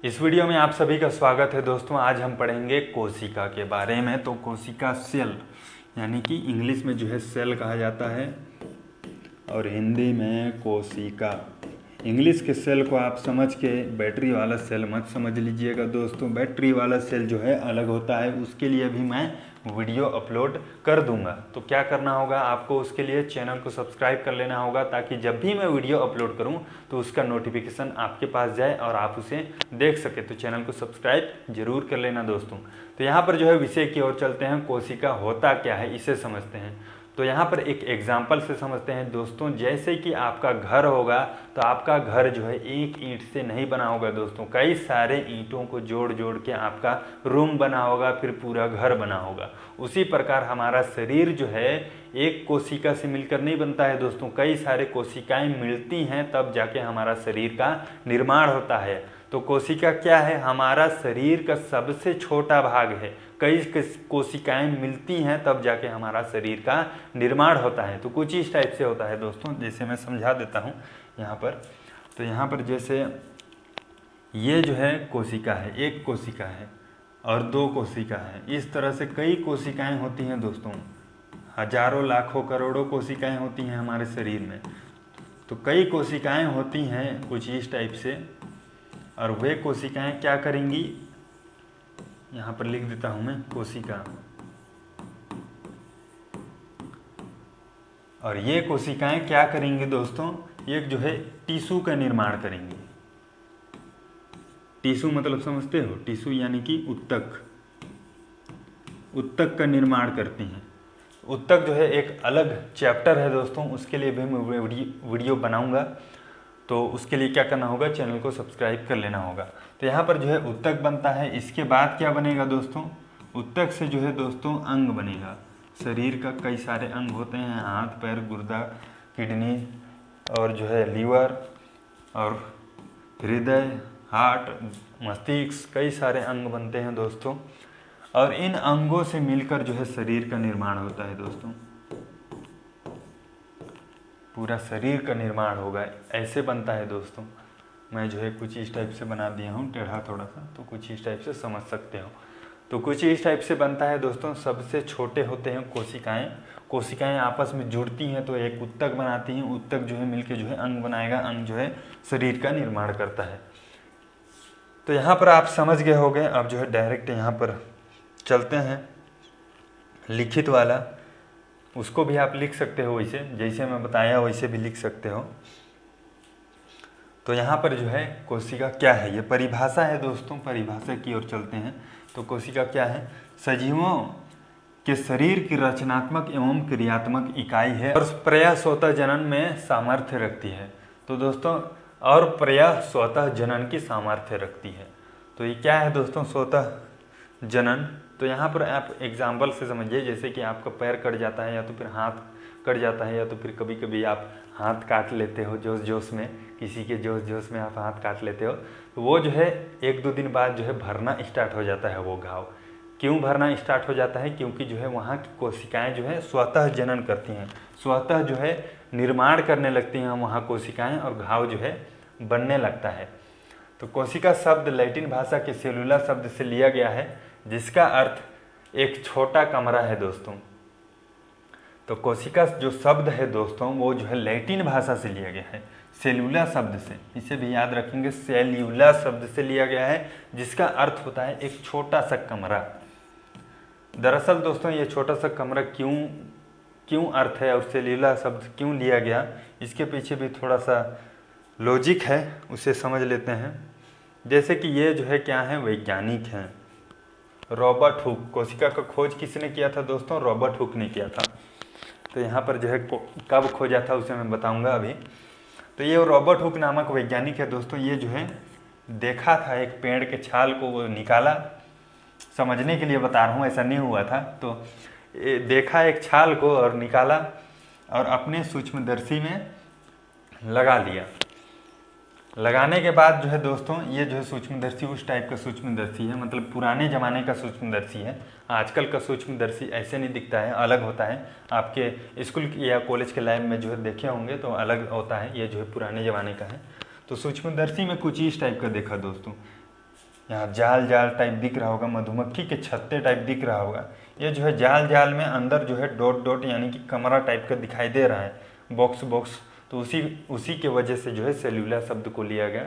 इस वीडियो में आप सभी का स्वागत है दोस्तों। आज हम पढ़ेंगे कोशिका के बारे में। तो कोशिका सेल यानी कि इंग्लिश में जो है सेल कहा जाता है और हिंदी में कोशिका। इंग्लिश के सेल को आप समझ के बैटरी वाला सेल मत समझ लीजिएगा दोस्तों। बैटरी वाला सेल जो है अलग होता है, उसके लिए भी मैं वीडियो अपलोड कर दूंगा। तो क्या करना होगा आपको, उसके लिए चैनल को सब्सक्राइब कर लेना होगा ताकि जब भी मैं वीडियो अपलोड करूं तो उसका नोटिफिकेशन आपके पास जाए और आप उसे देख सके। तो चैनल को सब्सक्राइब जरूर कर लेना दोस्तों। तो यहाँ पर जो है विषय की ओर चलते हैं। कोशिका होता क्या है इसे समझते हैं। तो यहाँ पर एक एग्जाम्पल से समझते हैं दोस्तों। जैसे कि आपका घर होगा तो आपका घर जो है एक ईंट से नहीं बना होगा दोस्तों, कई सारे ईंटों को जोड़ जोड़ के आपका रूम बना होगा, फिर पूरा घर बना होगा। उसी प्रकार हमारा शरीर जो है एक कोशिका से मिलकर नहीं बनता है दोस्तों, कई सारे कोशिकाएं मिलती हैं तब जाके हमारा शरीर का निर्माण होता है। तो कोशिका क्या है? हमारा शरीर का सबसे छोटा भाग है। कई कोशिकाएं मिलती हैं तब जाके हमारा शरीर का निर्माण होता है। तो कुछ इस टाइप से होता है दोस्तों, जैसे मैं समझा देता हूँ यहाँ पर। तो यहाँ पर जैसे ये जो है कोशिका है, एक कोशिका है और दो कोशिका है। इस तरह से कई कोशिकाएं होती हैं दोस्तों, हजारों लाखों करोड़ों कोशिकाएं होती हैं हमारे शरीर में। तो कई कोशिकाएं होती हैं कुछ इस टाइप से, और वे कोशिकाएं क्या करेंगी, यहाँ पर लिख देता हूँ मैं कोशिका। और ये कोशिकाएं क्या करेंगी दोस्तों, एक जो है टिश्यू का निर्माण करेंगी। टिश्यू मतलब समझते हो? टिश्यू यानी कि उत्तक, उत्तक का निर्माण करती हैं। उत्तक जो है एक अलग चैप्टर है दोस्तों, उसके लिए भी मैं वीडियो बनाऊंगा। तो उसके लिए क्या करना होगा, चैनल को सब्सक्राइब कर लेना होगा। तो यहाँ पर जो है उत्तक बनता है। इसके बाद क्या बनेगा दोस्तों, उत्तक से जो है दोस्तों अंग बनेगा। शरीर का कई सारे अंग होते हैं, हाथ पैर गुर्दा किडनी और जो है लीवर और हृदय हार्ट मस्तिष्क, कई सारे अंग बनते हैं दोस्तों। और इन अंगों से मिलकर जो है शरीर का निर्माण होता है दोस्तों। पूरा शरीर का निर्माण होगा, ऐसे बनता है दोस्तों। मैं जो है कुछ इस टाइप से बना दिया हूँ, टेढ़ा थोड़ा सा, तो कुछ इस टाइप से समझ सकते हो। तो कुछ इस टाइप से बनता है दोस्तों। सबसे छोटे होते हैं कोशिकाएं। कोशिकाएं आपस में जुड़ती हैं तो एक उत्तक बनाती हैं। उत्तक जो है मिलके जो है अंग बनाएगा, अंग जो है शरीर का निर्माण करता है। तो यहाँ पर आप समझ गए होंगे। अब जो है डायरेक्ट यहाँ पर चलते हैं लिखित वाला। उसको भी आप लिख सकते हो वैसे, जैसे मैं बताया वैसे भी लिख सकते हो। तो यहाँ पर जो है कोशिका क्या है, ये परिभाषा है दोस्तों। परिभाषा की ओर चलते हैं। तो कोशिका क्या है, सजीवों के शरीर की रचनात्मक एवं क्रियात्मक इकाई है और प्रायः स्वतः जनन में सामर्थ्य रखती है। तो दोस्तों और प्रायः स्वतः जनन की सामर्थ्य रखती है। तो ये क्या है दोस्तों, स्वतः जनन। तो यहाँ पर आप एग्जाम्पल से समझिए, जैसे कि आपका पैर कट जाता है या तो फिर हाथ कट जाता है या तो फिर कभी कभी आप हाथ काट लेते हो जोश जोश में, किसी के जोश जोश में आप हाथ काट लेते हो। तो वो जो है एक दो दिन बाद जो है भरना स्टार्ट हो जाता है वो घाव। क्यों भरना स्टार्ट हो जाता है? क्योंकि जो है वहाँ की कोशिकाएं जो है स्वतः जनन करती हैं, स्वतः जो है निर्माण करने लगती हैं वहाँ कोशिकाएं, और घाव जो है बनने लगता है। तो कोशिका शब्द लैटिन भाषा के सेलुला शब्द से लिया गया है, जिसका अर्थ एक छोटा कमरा है दोस्तों। तो कोशिका जो शब्द है दोस्तों वो जो है लैटिन भाषा से लिया गया है, सेलुला शब्द से। इसे भी याद रखेंगे, सेल्यूला शब्द से लिया गया है, जिसका अर्थ होता है एक छोटा सा कमरा। दरअसल दोस्तों ये छोटा सा कमरा क्यों अर्थ है और सेल्यूला शब्द क्यों लिया गया, इसके पीछे भी थोड़ा सा लॉजिक है, उसे समझ लेते हैं। जैसे कि ये जो है क्या है, वैज्ञानिक हैं। रॉबर्ट हुक, कोशिका का खोज किसने किया था दोस्तों? रॉबर्ट हुक ने किया था। तो यहाँ पर जो है कब खोजा था उसे मैं बताऊंगा अभी। तो ये रॉबर्ट हुक नामक वैज्ञानिक है दोस्तों। ये जो है देखा था एक पेड़ के छाल को, वो निकाला, समझने के लिए बता रहा हूँ, ऐसा नहीं हुआ था। तो देखा एक छाल को और निकाला और अपने सूक्ष्मदर्शी में लगा लिया। लगाने के बाद जो है दोस्तों ये जो है सूक्ष्मदर्शी उस टाइप का सूक्ष्मदर्शी है, मतलब पुराने ज़माने का सूक्ष्मदर्शी है। आजकल का सूक्ष्मदर्शी ऐसे नहीं दिखता है, अलग होता है। आपके स्कूल या कॉलेज के लैब में जो है देखे होंगे तो अलग होता है, ये जो है पुराने ज़माने का है। तो सूक्ष्मदर्शी में कुछ इस टाइप का देखा दोस्तों। यहाँ जाल जाल टाइप दिख रहा होगा, मधुमक्खी के छत्ते टाइप दिख रहा होगा। ये जो है जाल जाल में अंदर जो है डॉट डॉट यानी कि कमरा टाइप का दिखाई दे रहा है, बॉक्स बॉक्स। तो उसी के वजह से जो है सेल्यूला शब्द को लिया गया।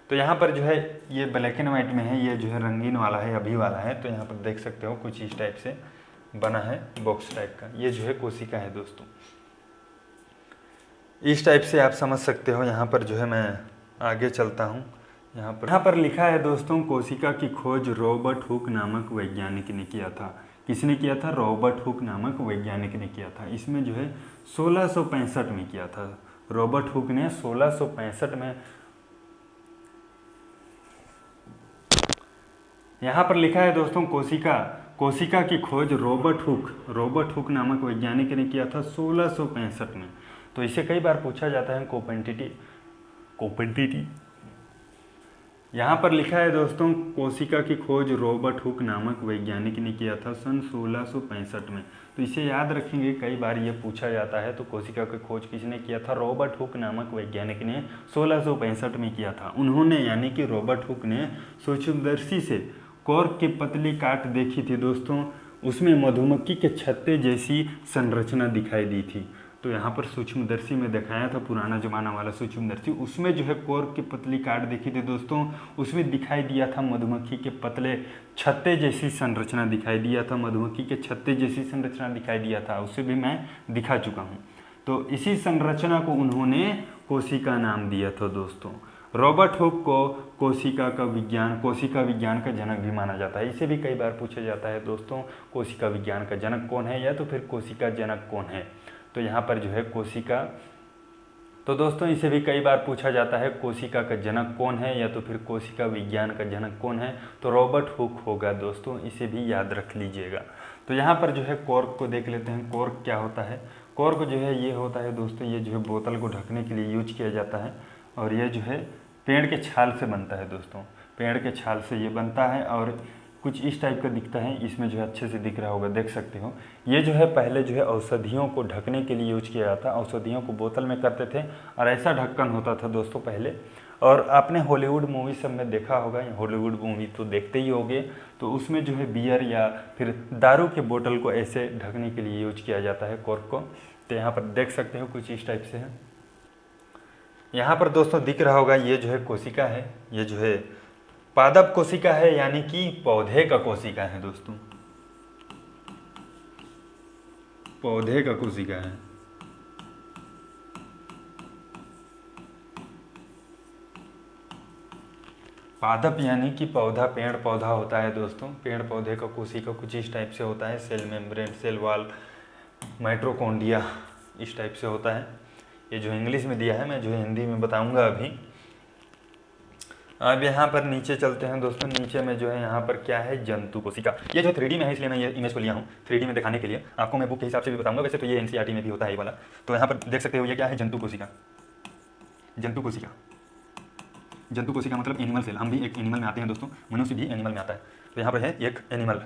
तो यहाँ पर जो है ये ब्लैक एंड वाइट में है, ये जो है रंगीन वाला है, अभी वाला है। तो यहाँ पर देख सकते हो कुछ इस टाइप से बना है बॉक्स टाइप का। ये जो है कोशिका है दोस्तों, इस टाइप से आप समझ सकते हो। यहाँ पर जो है मैं आगे चलता हूँ। यहाँ पर लिखा है दोस्तों, कोशिका की खोज रॉबर्ट हुक नामक वैज्ञानिक ने किया था। किसने किया था? रॉबर्ट हुक नामक वैज्ञानिक ने किया था। इसमें जो है 1665 में किया था। रॉबर्ट हुक ने 1665 में। यहाँ पर लिखा है दोस्तों, कोशिका की खोज रॉबर्ट हुक नामक वैज्ञानिक ने किया था 1665 में। तो इसे कई बार पूछा जाता है कोपेंटिटी। यहाँ पर लिखा है दोस्तों, कोशिका की खोज रॉबर्ट हुक नामक वैज्ञानिक ने किया था सन 1665 में। तो इसे याद रखेंगे, कई बार ये पूछा जाता है। तो कोशिका की खोज किसने किया था? रॉबर्ट हुक नामक वैज्ञानिक ने 1665 में किया था। उन्होंने यानी कि रॉबर्ट हुक ने सूक्ष्मदर्शी से कॉर्क की पतली काट देखी थी दोस्तों, उसमें मधुमक्खी के छत्ते जैसी संरचना दिखाई दी थी। तो यहाँ पर सूक्ष्मदर्शी में दिखाया था, पुराना जमाना वाला सूक्ष्मदर्शी, उसमें जो है कॉर्क की पतली काट देखी थी दोस्तों, उसमें दिखाई दिया था मधुमक्खी के पतले छत्ते जैसी संरचना दिखाई दिया था, मधुमक्खी के छत्ते जैसी संरचना दिखाई दिया था, उसे भी मैं दिखा चुका हूँ। तो इसी संरचना को उन्होंने कोशिका नाम दिया था दोस्तों। रॉबर्ट हुक को कोशिका विज्ञान का जनक भी माना जाता है। इसे भी कई बार पूछा जाता है दोस्तों, कोशिका विज्ञान का जनक कौन है, या तो फिर कोशिका जनक कौन है। तो यहाँ पर जो है कोशिका, तो दोस्तों इसे भी कई बार पूछा जाता है, कोशिका का जनक कौन है या तो फिर कोशिका विज्ञान का जनक कौन है। तो रॉबर्ट हुक होगा दोस्तों, इसे भी याद रख लीजिएगा। तो यहाँ पर जो है कॉर्क को देख लेते हैं। कॉर्क क्या होता है? कॉर्क जो है ये होता है दोस्तों, ये जो है बोतल को ढकने के लिए यूज किया जाता है, और ये जो है पेड़ के छाल से बनता है दोस्तों, पेड़ के छाल से ये बनता है और कुछ इस टाइप का दिखता है। इसमें जो है अच्छे से दिख रहा होगा, देख सकते हो। ये जो है पहले जो है औषधियों को ढकने के लिए यूज किया जाता, औषधियों को बोतल में करते थे, और ऐसा ढक्कन होता था दोस्तों पहले। और आपने हॉलीवुड मूवी सब में देखा होगा, हॉलीवुड मूवी तो देखते ही होंगे, तो उसमें जो है बियर या फिर दारू के बोतल को ऐसे ढकने के लिए यूज किया जाता है कॉर्क को। तो यहाँ पर देख सकते हो कुछ इस टाइप से है। यहाँ पर दोस्तों दिख रहा होगा, ये जो है कोशिका है, ये जो है पादप कोशिका है, यानी कि पौधे का कोशिका है दोस्तों, पौधे का कोशिका है। पादप यानी कि पौधा, पेड़ पौधा होता है दोस्तों। पेड़ पौधे का कोशिका कुछ इस टाइप से होता है, cell membrane, cell wall, mitochondria, इस टाइप से होता है। ये जो इंग्लिश में दिया है, मैं जो हिंदी में बताऊंगा अभी। अब यहाँ पर नीचे चलते हैं दोस्तों। नीचे में जो है यहाँ पर क्या है? जंतु कोशिका। ये जो 3D में है, इसलिए मैं ये इमेज को लिया हूँ 3D में दिखाने के लिए। आपको मैं बुक के हिसाब से भी बताऊंगा, वैसे तो ये NCERT में भी होता है ये वाला। तो यहाँ पर देख सकते हो, ये क्या है? जंतु कोशिका। जंतु कोशिका मतलब एनिमल सेल। हम भी एक एनिमल में आते हैं दोस्तों, मनुष्य भी एनिमल में आता है। तो यहाँ पर है एक एनिमल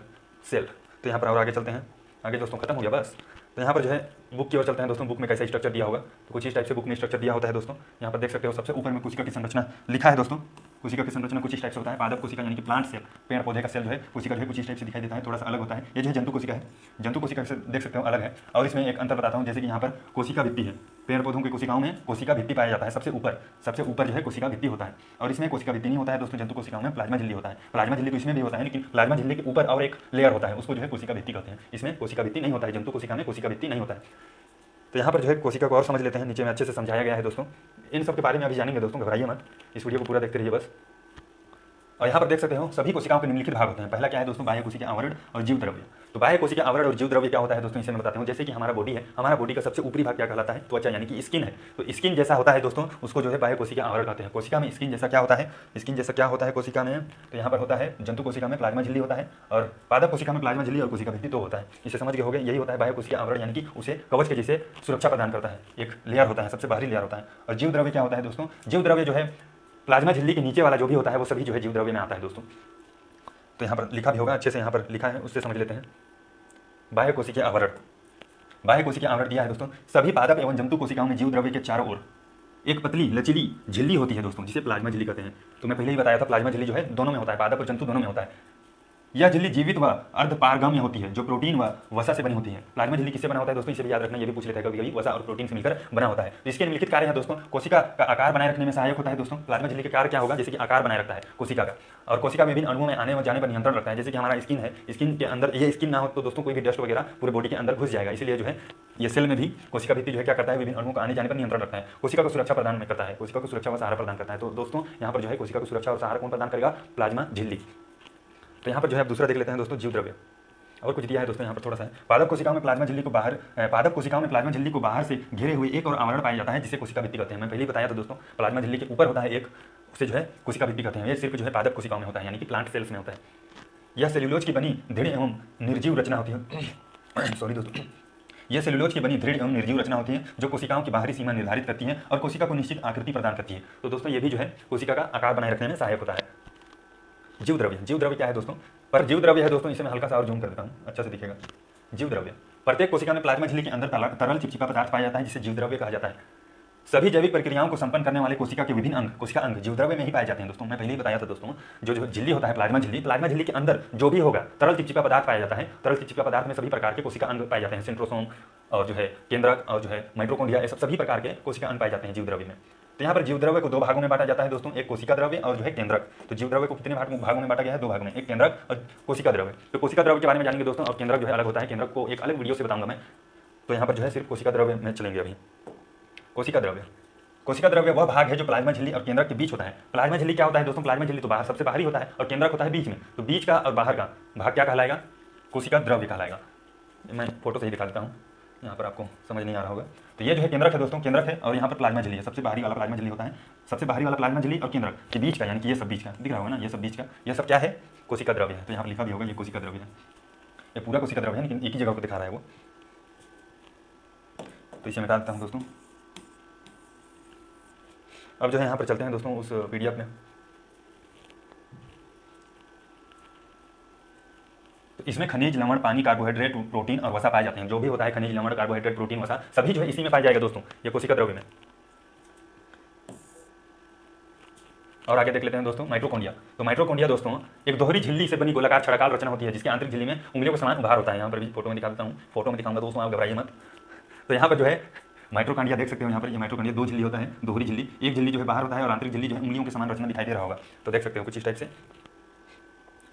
सेल। तो यहाँ पर और आगे चलते हैं, आगे दोस्तों खत्म हो गया बस। तो यहाँ पर जो है बुक की ओर चलते हैं दोस्तों। बुक में कैसा स्ट्रक्चर दिया होगा, तो कुछ इस टाइप से बुक में स्ट्रक्चर दिया होता है दोस्तों। यहाँ पर देख सकते हो सबसे ऊपर में कोशिका की संरचना लिखा है दोस्तों। कोशिका की संरचना कुछ इस टाइप से होता है। पादप कोशिका यानी कि प्लांट सेल, पेड़ पौधे का सेल जो है, कोशिका जो है कुछ इस टाइप से दिखाई देता है, थोड़ा सा अलग होता है। ये जो है जंतु कोशिका है, जंतु कोशिका से देख सकते हो अलग है। और इसमें एक अंतर बताता हूँ, जैसे कि यहाँ पर कोशिका भित्ति है, पेड़ पौधों की कोशिकाओं में कोशिका भित्ति पाया जाता है सबसे ऊपर जो है कोशिका भित्ति होता है। और इसमें कोशिका भित्ति नहीं होता है दोस्तों, जंतु कोशिकाओं में प्लाज्मा झिल्ली होता है। प्लाज्मा झिल्ली तो इसमें भी होता है, लेकिन प्लाज्मा झिल्ली के ऊपर और एक लेयर होता है, उसको जो है कोशिका भित्ति कहते हैं। इसमें कोशिका भित्ति नहीं होता है, जंतु कोशिका में कोशिका भित्ति नहीं होता है। तो यहाँ पर जो है कोशिका को और समझ लेते हैं, नीचे में अच्छे से समझाया गया है दोस्तों। इन सब के बारे में अभी जानेंगे दोस्तों, घबराइए मत, इस वीडियो को पूरा देखते रहिए बस। और यहाँ पर देख सकते हो सभी कोशिकाओं के निम्नलिखित भाग होते हैं। पहला क्या है दोस्तों? बाह्य कोशिका आवरण और जीव द्रव्य। तो बाह्य कोशिका आवरण और जीव द्रव्य क्या होता है दोस्तों, इसे मैं बताता हूँ। जैसे कि हमारा बॉडी है, हमारा बॉडी का सबसे ऊपरी भाग क्या कहलाता है? त्वचा यानी कि स्किन है। तो स्किन जैसा होता है दोस्तों, उसको जो है बाह्य कोशिका आवरण कहते हैं। कोशिका में स्किन जैसा क्या होता है? स्किन जैसा क्या होता है कोशिका में? तो यहाँ पर होता है, जंतु कोशिका में प्लाज्मा झिल्ली होता है, और पादप कोशिका में प्लाज्मा झिल्ली और कोशिका भित्ति तो होता है। इसे समझ गए होंगे, यही होता है बाह्य कोशिका आवरण, यानी कि उसे कवच के जैसे सुरक्षा प्रदान करता है, एक लेयर होता है, सबसे बाहरी लेयर होता है। और जीव द्रव्य क्या होता है दोस्तों? जीव द्रव्य जो है प्लाज्मा झिल्ली के नीचे वाला जो भी होता है, वो सभी जो है जीव द्रव्य में आता है दोस्तों। तो यहाँ पर लिखा भी होगा, अच्छे से यहाँ पर लिखा है, उससे समझ लेते हैं। बाह्य कोशिकीय आवरण, बाह्य कोशिकीय आवरण दिया है दोस्तों। सभी पादप एवं जंतु कोशिकाओं में जीव द्रव्य के चारों ओर एक पतली लचीली झिल्ली होती है दोस्तों, जिसे प्लाज्मा झिल्ली कहते हैं। तो मैं पहले ही बताया था प्लाज्मा झिल्ली जो है दोनों में होता है, पादप और जंतु दोनों में होता है। यह झिल्ली जीवित व अर्धपारगम्य होती है, जो प्रोटीन व वसा से बनी होती है। प्लाज्मा झिल्ली किससे बना होता है दोस्तों, इसे भी याद रखना, ये भी पूछ लेता है कभी कभी, वसा और प्रोटीन से मिलकर बना होता है। तो इसके निम्नलिखित कार्य है दोस्तों। कोशिका का आकार बनाए रखने में सहायक होता है दोस्तों। प्लाज्मा झिल्ली का कार्य क्या होगा, जैसे कि आकार बनाए रखता है कोशिका का, और कोशिका विभिन्न अणुओं में आने व जाने पर नियंत्रण रखता है। जैसे कि हमारा स्किन है, स्किन के अंदर ये स्किन ना हो तो दोस्तों कोई भी डस्ट वगैरह पूरे बॉडी के अंदर घुस जाएगा, इसलिए जो है ये सेल में भी कोशिका भित्ति जो है क्या करता है, विभिन्न अणुओं का आने जाने पर नियंत्रण रखता है। कोशिका को सुरक्षा प्रदान करता है, कोशिका को सुरक्षा व सहारा प्रदान करता है। तो दोस्तों यहाँ पर जो है कोशिका को सुरक्षा और सहारा कौन प्रदान करेगा, प्लाज्मा झिल्ली। तो यहाँ पर जो है दूसरा देख लेते हैं दोस्तों, जीव द्रव्य। और कुछ दिया है दोस्तों यहाँ पर थोड़ा सा। पादप कोशिकाओं में प्लाज्मा झिल्ली को बाहर से घेरे हुए एक और आवरण पाया जाता है, जिसे कोशिका भित्ति कहते हैं। मैं पहले ही बताया था दोस्तों, प्लाज्मा झिल्ली के ऊपर होता है एक, उसे जो है कोशिका भित्ति कहते हैं। ये सिर्फ जो है पादप कोशिकाओं में होता है, यानी कि प्लांट सेल्स में होता है। यह सेल्यूलोज की बनी दृढ़ एवं निर्जीव रचना होती है सॉरी दोस्तों, यह सेल्यूलोज की बनी दृढ़ एवं निर्जीव रचना होती है, जो कोशिकाओं की बाहरी सीमा निर्धारित करती है और कोशिका को निश्चित आकृति प्रदान करती है। तो दोस्तों ये भी जो है कोशिका का आकार बनाए रखने में सहायक होता है। जीव द्रव्य क्या है दोस्तों, पर जीव द्रव्य है दोस्तों, इसे मैं हल्का सा और जूम कर देता हूँ, अच्छा से दिखेगा। जीव द्रव्य, प्रत्येक कोशिका में प्लाज्मा झिल्ली के अंदर तरल चिपचिपा पदार्थ पाया जाता है, जिसे जीव द्रव्य कहा जाता है। सभी जैविक प्रक्रियाओं को संपन्न करने वाले कोशिका के विभिन्न अंग, कोशिका अंग जीव द्रव्य में ही पाए जाते हैं दोस्तों। मैं पहले ही बताया था दोस्तों, जो झिल्ली होता है प्लाज्मा झिल्ली के अंदर जो भी होगा तरल चिपचिपा पदार्थ पाया जाता है। तरल चिपचिपा पदार्थ में सभी प्रकार के कोशिका अंग पाए जाते हैं, सेंट्रोसोम और जो है केंद्रक और जो है माइटोकॉन्ड्रिया, ये सभी प्रकार के कोशिका अंग पाए जाते हैं जीव द्रव्य में। तो यहाँ पर जीव द्रव्य को दो भागों में बांटा जाता है दोस्तों, एक कोशिका द्रव्य और जो है केंद्रक। तो जीव द्रव्य को कितने भागों में बांटा गया है, दो भागों में, एक केंद्रक और कोशिका द्रव्य। तो कोशिका द्रव्य के बारे में जानेंगे दोस्तों, और केंद्रक जो है अलग होता है, केंद्रक को एक अलग वीडियो से बताऊंगा मैं। तो यहाँ पर जो है सिर्फ कोशिका द्रव्य में चलेंगे अभी। कोशिका द्रव्य वह भाग है जो प्लाज्मा झिल्ली और केंद्रक के बीच होता है। प्लाज्मा झिल्ली क्या होता है दोस्तों, प्लाज्मा झिल्ली तो बाहर सबसे बाहरी होता है और केंद्रक होता है बीच में। तो बीच का और बाहर का भाग क्या कहलाएगा, कोशिका द्रव्य कहलाएगा। मैं फोटो से ही दिखा देता हूँ, यहाँ पर आपको समझ नहीं आ रहा होगा। तो ये जो है केंद्रक है दोस्तों, केंद्रक है, और यहाँ पर प्लाज्मा झिल्ली है, सबसे बाहरी वाला प्लाज्मा झिल्ली होता है। सबसे बाहरी वाला प्लाज्मा झिल्ली और केंद्रक के बीच का, यानी कि ये सब बीच का दिख रहा होगा ना, ये सब बीच का, ये सब क्या है, कोशिका द्रव्य है। तो यहाँ पर लिखा भी होगा ये कोशिका द्रव्य है, ये पूरा कोशिका द्रव्य है, लेकिन एक ही जगह को दिखा रहा है वो। तो इसे मिटा देता हूँ दोस्तों। अब जो है यहाँ पर चलते हैं दोस्तों उस PDF में। तो इसमें खनिज, लवण, पानी, कार्बोहाइड्रेट, प्रोटीन और वसा पाए जाते हैं। जो भी होता है खनिज, लवण, कार्बोहाइड्रेट, प्रोटीन, वसा सभी जो है इसी में पाया जाएगा दोस्तों, ये कोशिका द्रव्य में। और आगे देख लेते हैं दोस्तों माइटोकॉन्ड्रिया। तो माइटोकॉन्ड्रिया दोस्तों एक दोहरी झिल्ली से बनी गोलाकार छड़ाकार रचना होती है, जिसके आंतरिक झिल्ली में उंगलियों के समान उभार होता है। यहाँ पर भी फोटो में दिखा देता हूँ, फोटो में दिखाऊंगा दोस्तों, आप घबराइए मत। तो यहाँ पर जो है माइटोकॉन्ड्रिया देख सकते हो, यहाँ पर ये माइटोकॉन्ड्रिया दो झिल्ली होता है, दोहरी झिल्ली। एक झिल्ली जो है बाहर होता है और आंतरिक झिल्ली जो है उंगलियों के समान रचना दिखाई दे रहा होगा। तो देख सकते हो कुछ इस टाइप से।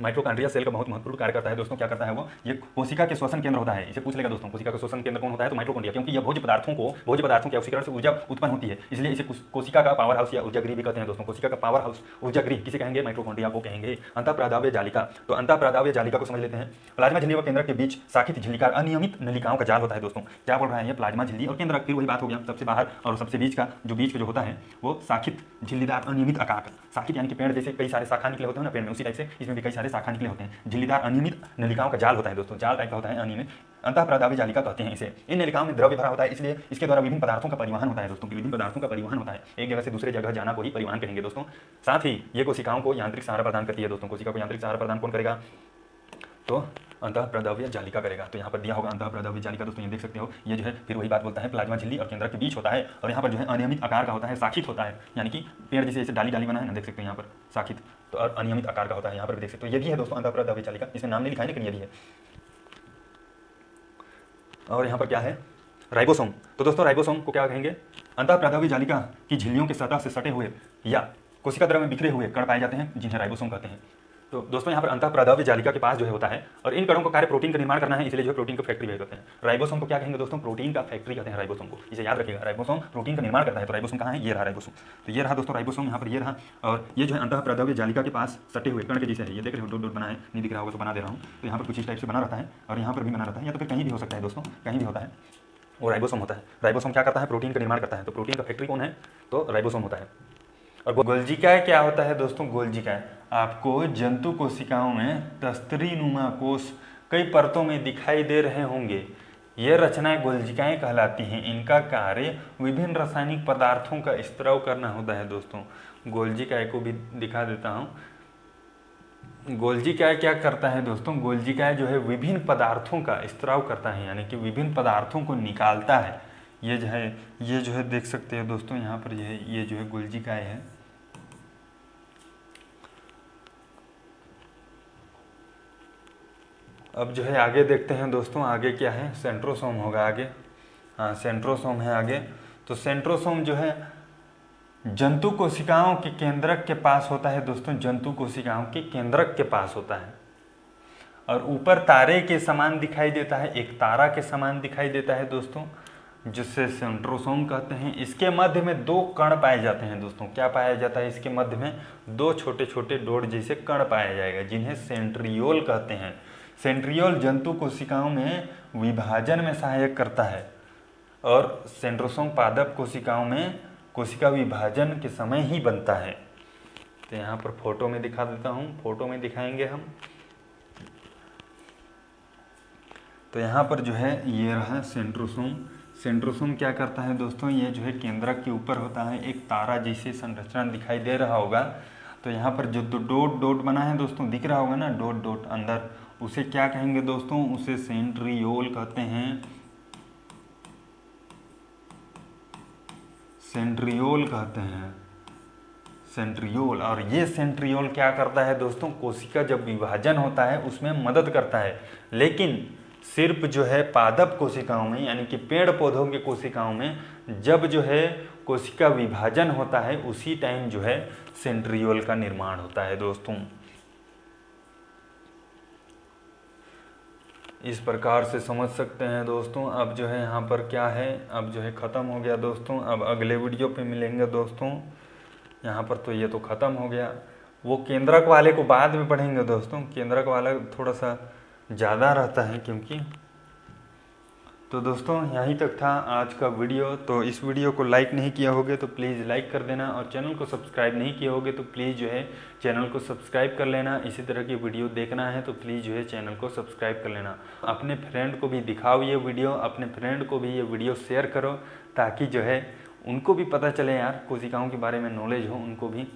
माइटोकॉन्ड्रिया सेल का बहुत महत्वपूर्ण कार्य करता है दोस्तों। क्या करता है वो, ये कोशिका के श्वसन केंद्र होता है। इसे पूछ लेगा दोस्तों, कोशिका का श्वसन केंद्र कौन होता है, तो माइटोकॉन्ड्रिया, क्योंकि यह भोज्य पदार्थों के ऑक्सीकरण से ऊर्जा उत्पन्न होती है, इसलिए इसे कोशिका का पावर हाउस या ऊर्जा गृह भी कहते हैं दोस्तों। कोशिका का पावर हाउस, ऊर्जा गृह किसे कहेंगे, माइटोकॉन्ड्रिया को कहेंगे। अंतःप्रादाव्य जालिका, तो अंतःप्रादाव्य जालिका को समझ लेते हैं। प्लाज्मा झिल्ली व केंद्रक के बीच शाखित झिल्लीकार अनियमित नलिकाओं का जाल होता है दोस्तों। क्या बोल रहा है ये, प्लाज्मा झिल्ली और केंद्रक, फिर वही बात हो गया, सबसे बाहर और सबसे बीच का जो होता है वो शाखित झिल्लीदार अनियमित आकार का, शाखित यानी कि पेड़ जैसे कई सारे शाखा निकले होते हैं ना पेड़ में, उसी टाइप से इसमें भी कई सारे शाखा निकले होते हैं। झिल्लीदार अनियमित नलिकाओं का जाल होता है दोस्तों, जाल टाइप का होता है अनियमित। अंतःप्रादाव्य जालिका कहते हैं इसे। इन नलिकाओं में द्रव्य भरा होता है, इसलिए इसके द्वारा विभिन्न पदार्थों का परिवहन होता है दोस्तों, विभिन्न पदार्थों का परिवहन होता है। एक जगह से दूसरे जगह जाना को ही परिवहन कहेंगे दोस्तों। साथ ही ये कोशिकाओं को यांत्रिक सहारा प्रदान करती है दोस्तों। कोशिका को यांत्रिक सहारा प्रदान कौन करेगा, तो अंतःप्रादाव्य जालिका करेगा। तो यहाँ पर दिया होगा अंतःप्रादाव्य जालिका दोस्तों, ये देख सकते हो। ये जो है फिर वही बात बोलता है, प्लाज्मा झिल्ली और केंद्रक के बीच होता है, और यहाँ पर जो है अनियमित आकार का होता है, शाखित होता है, यानी कि पेड़ जैसे डाली बना है ना, देख सकते हैं यहाँ पर शाखित, तो और अनियमित आकार का होता है, यहाँ पर भी देख सकते हो। ये भी है दोस्तों अंतःप्रादाव्य जालिका, इसमें नाम नहीं लिखा है लेकिन ये भी है। और यहाँ पर क्या है, राइबोसोम। तो दोस्तों राइबोसोम को क्या कहेंगे, अंतःप्रादाव्य जालिका की झिल्लियों के सतह से सटे हुए या कोशिका द्रव्य में बिखरे हुए कण पाए जाते हैं, जिन्हें राइबोसोम कहते हैं। तो दोस्तों यहाँ पर अंतःप्रादाव्य जालिका के पास जो है होता है, और इन कणों का कार्य प्रोटीन का निर्माण करना है, इसलिए जो प्रोटीन का फैक्ट्री कहते हैं। राइबोसोम को क्या कहेंगे दोस्तों, प्रोटीन का फैक्ट्री कहते हैं राइबोसोम को, इसे याद रखिएगा। राइबोसोम प्रोटीन का निर्माण करता है। तो राइबोसोम कहाँ है, ये रहा राइबोसोम। तो ये रहा दोस्तों राइबोसोम, यहाँ पर ये रहा, और ये जो है अंतःप्रादाव्य जालिका के पास सटे हुए कण के जैसे है, ये देख रहे हो डॉट बना है, नहीं दिख रहा होगा तो बना दे रहा हूँ। तो यहाँ पर कुछ इस टाइप से बना रहता है, और यहाँ पर भी बना रहता है, या तो फिर कहीं भी हो सकता है दोस्तों, कहीं भी होता है, वो राइबोसोम होता है। राइबोसोम क्या करता है, प्रोटीन का निर्माण करता है। तो प्रोटीन का फैक्ट्री कौन है, तो राइबोसोम होता है। और गोल्जिका क्या होता है दोस्तों, गोल्जिका आपको जंतु कोशिकाओं में तस्तरी नुमा कोश कई परतों में दिखाई दे रहे होंगे। ये रचनाएं गोल्जिकाएं कहलाती हैं। इनका कार्य विभिन्न रासायनिक पदार्थों का स्त्राव करना होता है दोस्तों। गोल्जिका को भी दिखा देता हूँ। गोल्जिका क्या करता है दोस्तों, गोल्जिका जो है विभिन्न पदार्थों का स्त्राव करता है, यानी कि विभिन्न पदार्थों को निकालता है। ये जो है देख सकते हैं दोस्तों, यहाँ पर जो है ये जो है गोल्जिकाय है। अब जो है आगे देखते हैं दोस्तों, आगे क्या है, सेंट्रोसोम होगा आगे। हाँ, सेंट्रोसोम है आगे। तो सेंट्रोसोम जो है जंतु कोशिकाओं के केंद्रक के पास होता है दोस्तों, जंतु कोशिकाओं के केंद्रक के पास होता है और ऊपर तारे के समान दिखाई देता है, एक तारा के समान दिखाई देता है दोस्तों, जिससे सेंट्रोसोम कहते हैं। इसके मध्य में दो कण पाए जाते हैं दोस्तों। क्या पाया जाता है इसके मध्य में? दो छोटे छोटे डोर जैसे कण पाया जाएगा, जिन्हें सेंट्रियोल कहते हैं। सेंट्रियोल जंतु कोशिकाओं में विभाजन में सहायक करता है और सेंट्रोसोम पादप कोशिकाओं में कोशिका विभाजन के समय ही बनता है। तो यहाँ पर फोटो में दिखा देता हूँ, फोटो में दिखाएंगे हम। तो यहाँ पर जो है ये रहा सेंट्रोसोम। सेंट्रोसोम क्या करता है दोस्तों, ये जो है केंद्रक के ऊपर होता है, एक तारा जैसे संरचना दिखाई दे रहा होगा। तो यहाँ पर जो डॉट डॉट बना है दोस्तों, दिख रहा होगा ना, डॉट डॉट अंदर, उसे क्या कहेंगे दोस्तों? उसे सेंट्रियोल कहते हैं, सेंट्रियोल कहते हैं, सेंट्रियोल। और ये सेंट्रियोल क्या करता है दोस्तों? कोशिका जब विभाजन होता है उसमें मदद करता है, लेकिन सिर्फ जो है पादप कोशिकाओं में, यानी कि पेड़ पौधों के कोशिकाओं में जब जो है कोशिका विभाजन होता है उसी टाइम जो है सेंट्रियोल का निर्माण होता है दोस्तों। इस प्रकार से समझ सकते हैं दोस्तों। अब जो है यहाँ पर क्या है, अब जो है ख़त्म हो गया दोस्तों। अब अगले वीडियो पे मिलेंगे दोस्तों। यहाँ पर तो ये तो ख़त्म हो गया, वो केंद्रक वाले को बाद में पढ़ेंगे दोस्तों। केंद्रक वाला थोड़ा सा ज़्यादा रहता है क्योंकि। तो दोस्तों यहीं तक था आज का वीडियो। तो इस वीडियो को लाइक नहीं किया होगे तो प्लीज़ लाइक कर देना, और चैनल को सब्सक्राइब नहीं किए होगे तो प्लीज़ जो है चैनल को सब्सक्राइब कर लेना। इसी तरह की वीडियो देखना है तो प्लीज़ जो है चैनल को सब्सक्राइब कर लेना। अपने फ्रेंड को भी दिखाओ ये वीडियो, अपने फ्रेंड को भी ये वीडियो शेयर करो, ताकि जो है उनको भी पता चले यार, कोशिकाओं के बारे में नॉलेज हो उनको भी।